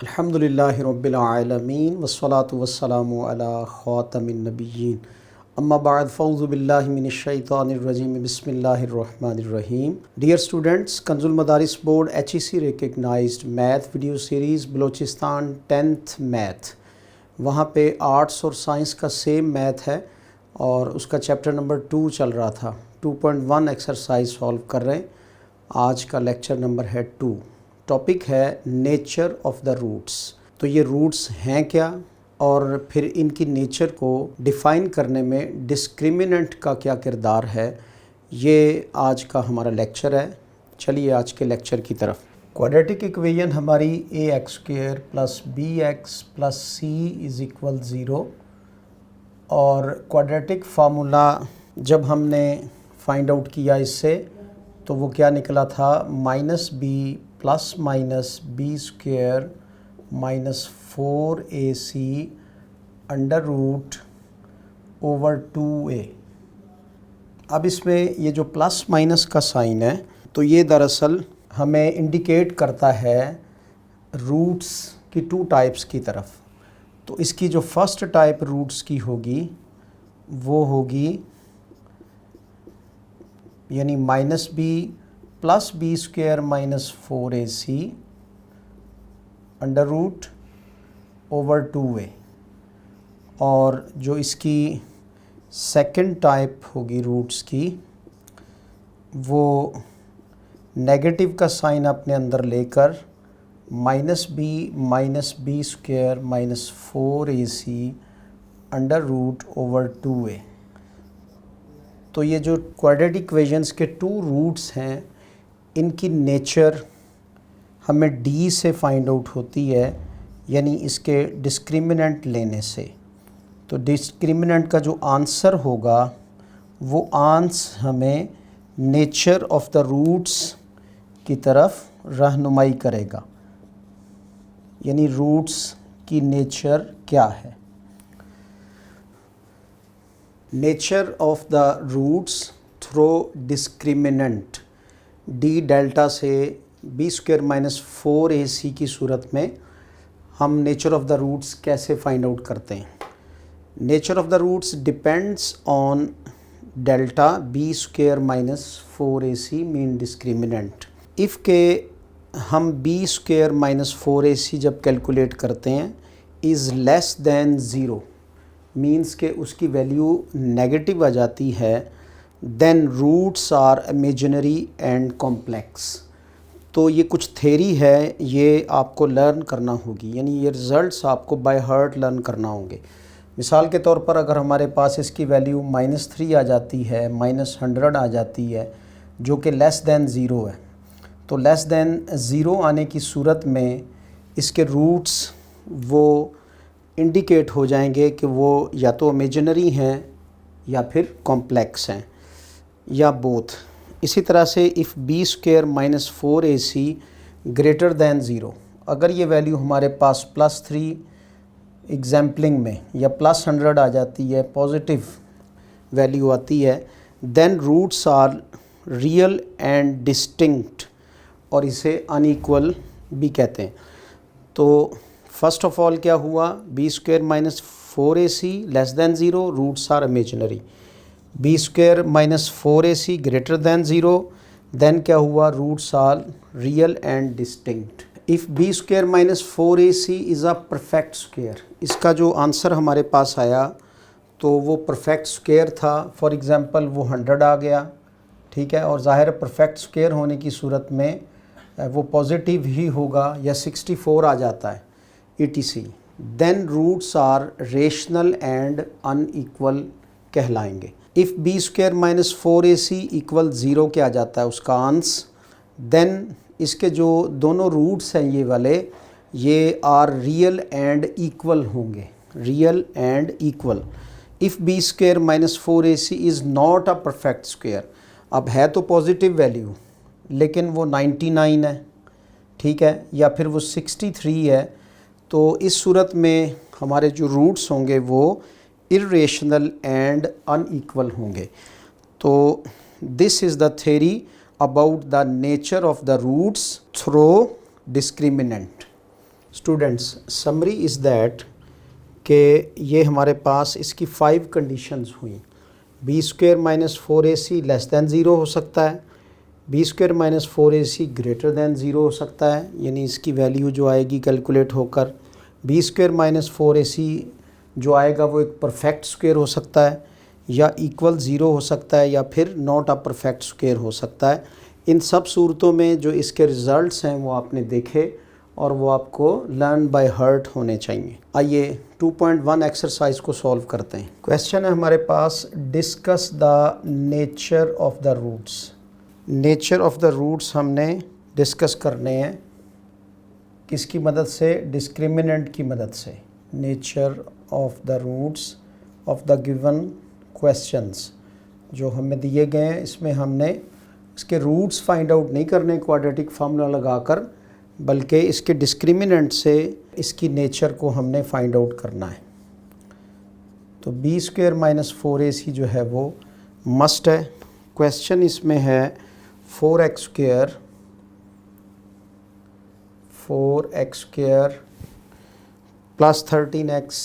अल्हम्दुलिल्लाहि रब्बिल आलमीन वस्सलातु वस्सलामु अला ख़ातमिन नबिय्यीन अम्मा बाद फ़ऊज़ु बिल्लाहि मिनश शैतानिर रजीम बिस्मिल्लाहिर रहमानिर रहीम। Dear students, Kanzul Madaris board HEC recognised math video series Balochistan 10th math, वहाँ पे आर्ट्स और साइंस का सेम मैथ है और उसका चैप्टर नंबर 2 चल रहा था। 2.1 एक्सरसाइज सॉल्व कर रहे हैं। आज का लेक्चर नंबर है 2। टॉपिक है नेचर ऑफ द रूट्स। तो ये रूट्स हैं क्या और फिर इनकी नेचर को डिफ़ाइन करने में डिस्क्रिमिनेंट का क्या किरदार है, ये आज का हमारा लेक्चर है। चलिए आज के लेक्चर की तरफ। क्वाड्रेटिक इक्वेशन हमारी ax² + bx + c = 0 और क्वाड्रेटिक फार्मूला जब हमने फाइंड आउट किया इससे तो वो क्या निकला था, -b ± b² - 4ac √2a। अब इसमें ये जो प्लस माइनस का साइन है तो ये दरअसल हमें इंडिकेट करता है रूट्स की 2 टाइप्स की तरफ। तो इसकी जो फर्स्ट टाइप रूट्स की होगी वो होगी यानी -b + b² - 4ac √2a। और जो इसकी सेकंड टाइप होगी रूट्स की वो नेगेटिव का साइन अपने अंदर लेकर -b - b² - 4ac √2a। तो ये जो क्वाड्रेटिक इक्वेशंस के 2 रूट्स हैं इनकी नेचर हमें d से फाइंड आउट होती है, यानी इसके डिस्क्रिमिनेंट लेने से। तो डिस्क्रिमिनेंट का जो आंसर होगा वो आंसर हमें नेचर ऑफ द रूट्स की तरफ रहनुमाई करेगा, यानी रूट्स की नेचर क्या है। Nature of the roots through discriminant d delta से b² - 4ac की सूरत में हम नेचर ऑफ द रूट्स कैसे फाइंड आउट करते हैं। Nature of the roots depends on delta b² - 4ac mean discriminant. If के हम b² - 4ac जब कैलकुलेट करते हैं इज़ लेस दैन 0 मीन्स के उसकी वैल्यू नेगेटिव आ जाती है, then roots are imaginary and complex. तो ये कुछ थेरी है, ये आपको लर्न करना होगी, यानी ये रिज़ल्ट्स आपको बाय हार्ट लर्न करना होंगे। मिसाल के तौर पर अगर हमारे पास इसकी वैल्यू -3 आ जाती है, -100 आ जाती है जो कि लेस दैन 0 है, तो लेस दैन 0 आने की सूरत में इसके रूट्स वो इंडिकेट हो जाएंगे कि वो या तो इमेजिनरी हैं या फिर कॉम्प्लेक्स हैं या बोथ। इसी तरह से if b² - 4ac greater than 0, अगर ये वैल्यू हमारे पास +3 एग्जाम्पलिंग में या +100 आ जाती है, पॉजिटिव वैल्यू आती है, then roots are real and distinct और इसे अनइक्वल भी कहते हैं। तो फर्स्ट ऑफ ऑल क्या हुआ, b² - 4ac less than 0 roots are imaginary, b² - 4ac greater than 0 then क्या हुआ, roots are real and distinct. If b² - 4ac is a perfect square, इसका जो आंसर हमारे पास आया तो वो परफेक्ट स्क्वायर था। फॉर एग्ज़ाम्पल वो 100 आ गया, ठीक है, और ज़ाहिर परफेक्ट स्क्वायर होने की सूरत में वो पॉजिटिव ही होगा, या 64 आ जाता है etc, then roots are rational and unequal कहलाएंगे। इफ़ b² - 4ac = 0 क्या आ जाता है उसका आंसर, देन इसके जो दोनों रूट्स हैं ये वाले, ये आर रियल एंड इक्वल होंगे, real and equal. If b² - 4ac is not a perfect square, अब है तो पॉजिटिव वैल्यू लेकिन वो 99 है, ठीक है, या फिर वो 63 है, तो इस सूरत में हमारे जो रूट्स होंगे वो इर्रेशनल एंड अनइक्वल होंगे। तो this is the theory about the nature of the roots through discriminant. Students, summary is that कि ये हमारे पास इसकी 5 कंडीशंस हुई। B square minus 4ac less than zero हो सकता है, B square minus 4ac greater than zero हो सकता है, यानी इसकी वैल्यू जो आएगी कैलकुलेट होकर बी स्क्वायर माइनस 4ac जो आएगा वो एक परफेक्ट स्क्वायर हो सकता है, या इक्वल ज़ीरो हो सकता है, या फिर नॉट अ परफेक्ट स्क्वायर हो सकता है। इन सब सूरतों में जो इसके रिज़ल्ट्स हैं वो आपने देखे और वो आपको लर्न बाय हार्ट होने चाहिए। आइए 2.1 एक्सरसाइज को सॉल्व करते हैं। क्वेश्चन है हमारे पास, discuss the nature of the roots. Nature of the roots हमने डिस्कस करने हैं किसकी मदद से? डिस्क्रिमिनेंट की मदद से। Nature of the roots of the given questions जो हमें दिए गए हैं, इसमें हमने इसके रूट्स फाइंड आउट नहीं करने क्वाड्रेटिक फार्मूला लगाकर, बल्कि इसके डिस्क्रिमिनेंट से इसकी नेचर को हमने फाइंड आउट करना है। तो बी स्क्वायर माइनस 4ac जो है वो मस्ट है। क्वेश्चन इसमें है 4x square plus 13x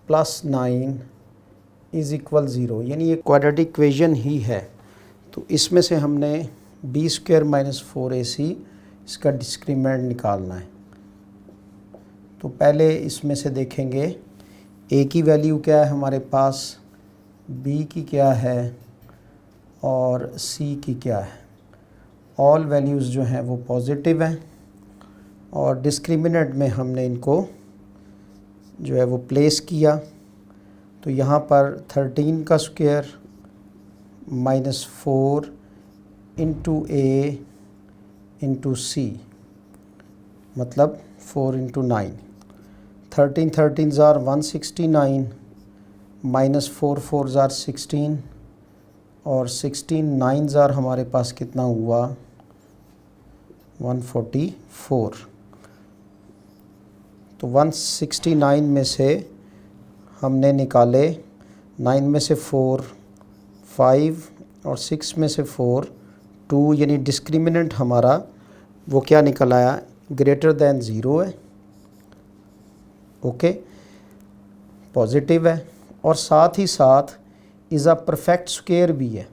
plus 9 is equal zero, यानी ये क्वाड्रेटिक इक्वेशन ही है। तो इसमें से हमने बी स्क्वायर माइनस 4ac इसका डिस्क्रिमिनेंट निकालना है। तो पहले इसमें से देखेंगे a की वैल्यू क्या है हमारे पास, b की क्या है और c की क्या है। ऑल वैल्यूज़ जो हैं वो पॉजिटिव हैं और डिस्क्रिमिनेंट में हमने इनको जो है वो प्लेस किया। तो यहाँ पर 13 का square minus 4 into a into c, मतलब 4 इंटू 9, 13 ज़ार 169 माइनस 4 ज़ार 16 और 16 9 ज़ार हमारे पास कितना हुआ 144। तो 169 में से हमने निकाले 9 में से 4 5 और 6 में से 4 2, यानी डिस्क्रिमिनेंट हमारा वो क्या निकल आया, ग्रेटर दैन ज़ीरो है। ओके, पॉजिटिव है और साथ ही साथ इज़ अ परफेक्ट स्क्वायर भी है,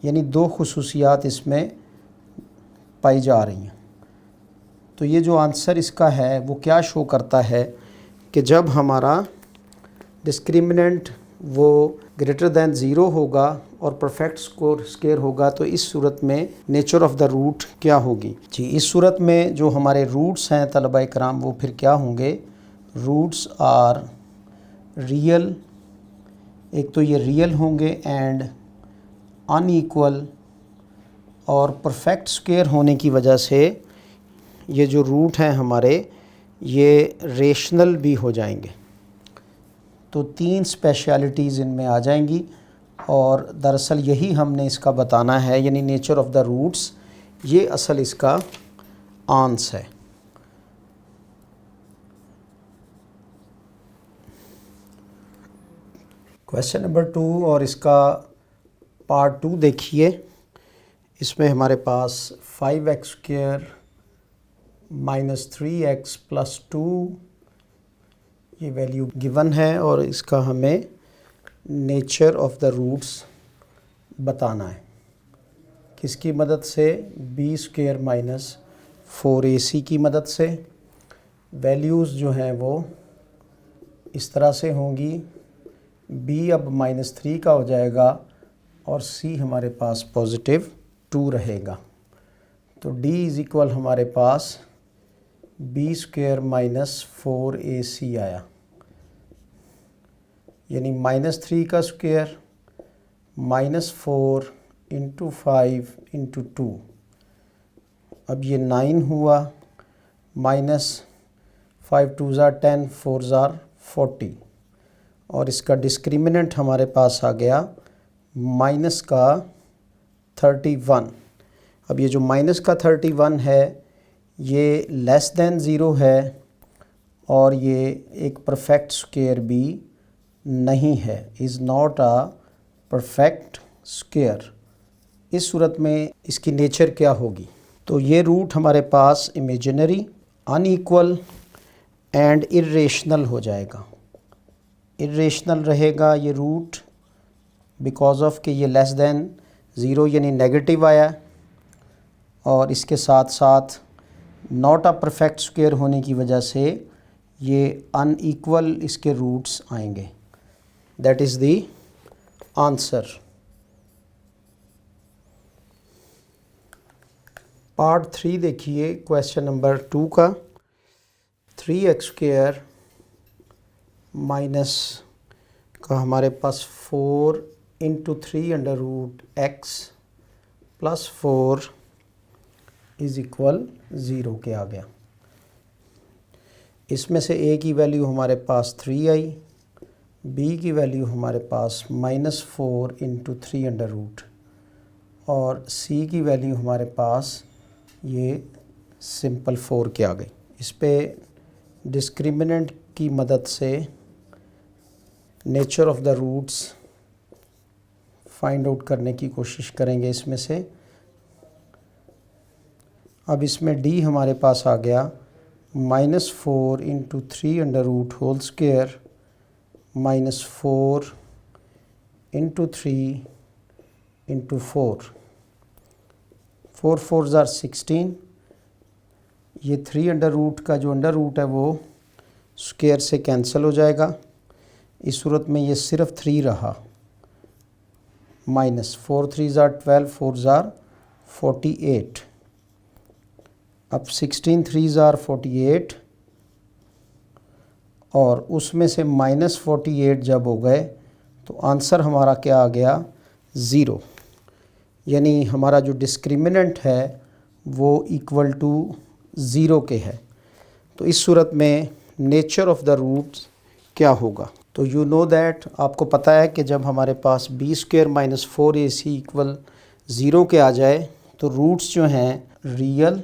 यानी दो खुसूसियात इसमें पाई जा रही हैं। तो ये जो आंसर इसका है वो क्या शो करता है कि जब हमारा डिस्क्रिमिनेंट वो ग्रेटर दैन ज़ीरो होगा और परफेक्ट स्क्वायर होगा, तो इस सूरत में नेचर ऑफ द रूट क्या होगी जी। इस सूरत में जो हमारे रूट्स हैं तलबा कराम वो फिर क्या होंगे, रूट्स आर रियल, एक तो ये रियल होंगे एंड अनइक्वल, और परफेक्ट स्क्वायर होने की वजह से ये जो रूट हैं हमारे ये रेशनल भी हो जाएंगे। तो 3 स्पेशलिटीज़ इनमें आ जाएंगी और दरअसल यही हमने इसका बताना है, यानी नेचर ऑफ द रूट्स, ये असल इसका आंस है। क्वेश्चन नंबर 2 और इसका पार्ट 2 देखिए। इसमें हमारे पास 5x square minus 3x plus 2 ये वैल्यू गिवन है और इसका हमें नेचर ऑफ द रूट्स बताना है। किसकी मदद से? बी स्क्वायर माइनस 4ac की मदद से। वैल्यूज़ जो हैं वो इस तरह से होंगी, b अब -3 का हो जाएगा और c हमारे पास पॉजिटिव 2 रहेगा। तो d इज़ इक्वल हमारे पास बी स्क्वायर माइनस 4ac आया, यानी -3 का स्क्वायर -4 इंटू 5 इंटू 2, अब ये 9 हुआ, -5 2 ज़ार 10 4 ज़ार 40, और इसका डिस्क्रिमिनेंट हमारे पास आ गया माइनस का 31। अब ये जो माइनस का 31 है ये लेस दैन ज़ीरो है और ये एक परफेक्ट स्क्वायर भी नहीं है, is not a perfect square. इस सूरत में इसकी नेचर क्या होगी? तो ये रूट हमारे पास इमेजिनरी, अनइक्वल एंड इर्रेशनल हो जाएगा। इर्रेशनल रहेगा ये रूट बिकॉज ऑफ कि ये लेस देन ज़ीरो यानी नेगेटिव आया, और इसके साथ साथ नॉट अ परफेक्ट स्क्वायर होने की वजह से ये अनइक्वल इसके रूट्स आएंगे। That is the answer. Part 3 देखिए क्वेश्चन नंबर 2 का। 3x² माइनस का हमारे पास 4 into 3√x plus 4 is equal 0 के आ गया। इसमें से a की वैल्यू हमारे पास 3 आई, b की वैल्यू हमारे पास -4 इंटू 3√, और c की वैल्यू हमारे पास ये सिंपल 4 के आ गई। इस पे डिस्क्रिमिनेंट की मदद से nature of the roots find out करने की कोशिश करेंगे इसमें से। अब इसमें d हमारे पास आ गया -4 into 3√² -4 into 3 into 4, 4 4s are 16। ये 3 का जो अंडर रूट है वो स्क्वायर से कैंसिल हो जाएगा। इस सूरत में ये सिर्फ 3 रहा, -4 3s are 12, 4s are 48। अब 16 3s are 48, और उसमें से -48 जब हो गए तो आंसर हमारा क्या आ गया, 0। यानी हमारा जो डिस्क्रिमिनेंट है वो इक्वल टू 0 के है। तो इस सूरत में नेचर ऑफ द रूट्स क्या होगा। तो यू नो दैट, आपको पता है कि जब हमारे पास b² - 4ac इक्वल 0 के आ जाए तो रूट्स जो हैं रियल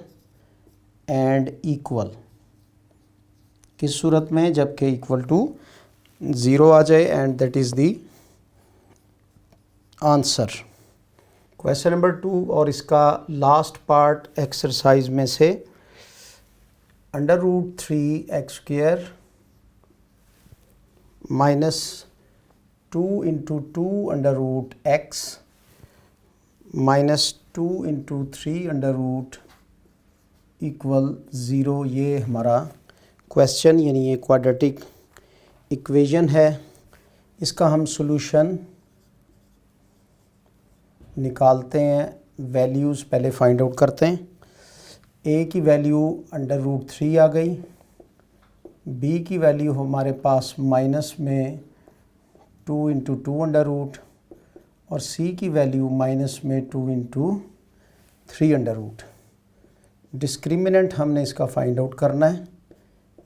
एंड इक्वल। किस सूरत में, जबकि इक्वल टू 0 आ जाए, and that is the answer. Question number 2 और इसका लास्ट पार्ट एक्सरसाइज में से, √3x² minus 2 into 2√x minus 2 into 3 equal 0, ये हमारा क्वेश्चन यानी ये क्वाड्रेटिक इक्वेशन है। इसका हम सॉल्यूशन निकालते हैं। वैल्यूज़ पहले फाइंड आउट करते हैं। a की वैल्यू √3 आ गई, b की वैल्यू हमारे पास माइनस में 2 इंटू 2 और c की वैल्यू माइनस में 2 इंटू 3 डिस्क्रिमिनेंट हमने इसका फाइंड आउट करना है।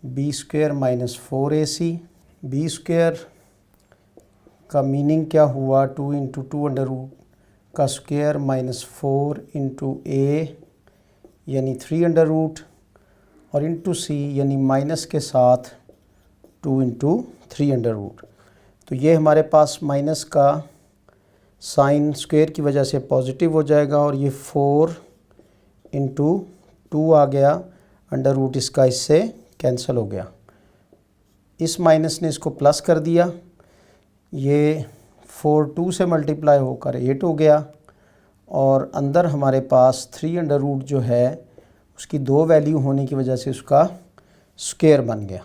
b² - 4ac, b² का मीनिंग क्या हुआ, 2 इंटू 2 का स्क्वायर -4 इंटू a यानी 3 और इंटू c यानी माइनस के साथ 2 इंटू 3। तो ये हमारे पास माइनस का साइन स्क्वायर की वजह से पॉजिटिव हो जाएगा, और ये 4 इंटू 2 आ गया, √ इसका इससे कैंसिल हो गया। इस माइनस ने इसको प्लस कर दिया, ये 4 2 से मल्टीप्लाई होकर 8 हो गया, और अंदर हमारे पास 3 जो है उसकी 2 वैल्यू होने की वजह से उसका स्क्वायर बन गया।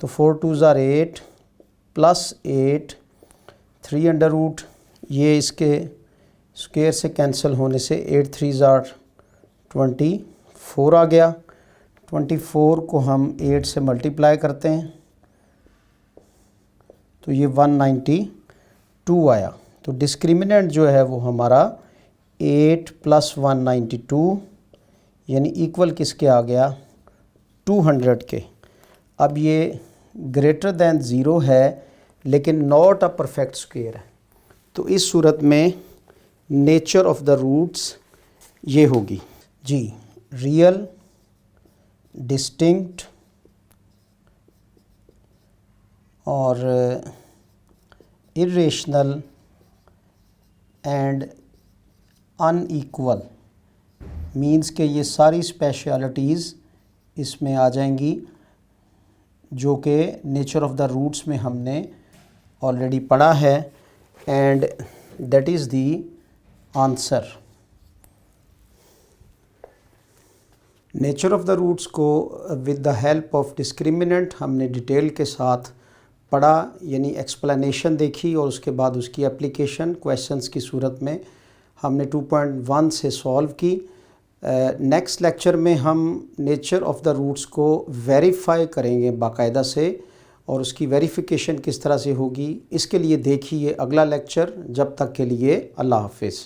तो 4 2s are 8 प्लस 8 3 ये इसके स्क्वायर से कैंसिल होने से 8 3s are 24 आ गया। 24 को हम 8 से मल्टीप्लाई करते हैं तो ये 192 आया। तो डिस्क्रिमिनेंट जो है वो हमारा 8 + 192 यानी इक्वल किसके आ गया, 200 के। अब ये ग्रेटर दैन 0 है लेकिन नॉट अ परफेक्ट स्क्वायर है, तो इस सूरत में नेचर ऑफ द रूट्स ये होगी जी, रियल, डिस्टिंक्ट और इर्रेशनल एंड अनइक्वल मीन्स के ये सारी स्पेशलिटीज़ इसमें आ जाएंगी जो कि नेचर ऑफ द रूट्स में हमने ऑलरेडी पढ़ा है, and that is the answer. Nature of the roots को with the help of discriminant हमने डिटेल के साथ पढ़ा, यानी एक्सप्लेनेशन देखी और उसके बाद उसकी एप्लीकेशन क्वेश्चंस की सूरत में हमने 2.1 से सॉल्व की। नेक्स्ट लेक्चर में हम नेचर ऑफ द रूट्स को वेरीफाई करेंगे बाकायदा से, और उसकी वेरिफिकेशन किस तरह से होगी इसके लिए देखिए अगला लेक्चर। जब तक के लिए अल्लाह हाफिज़।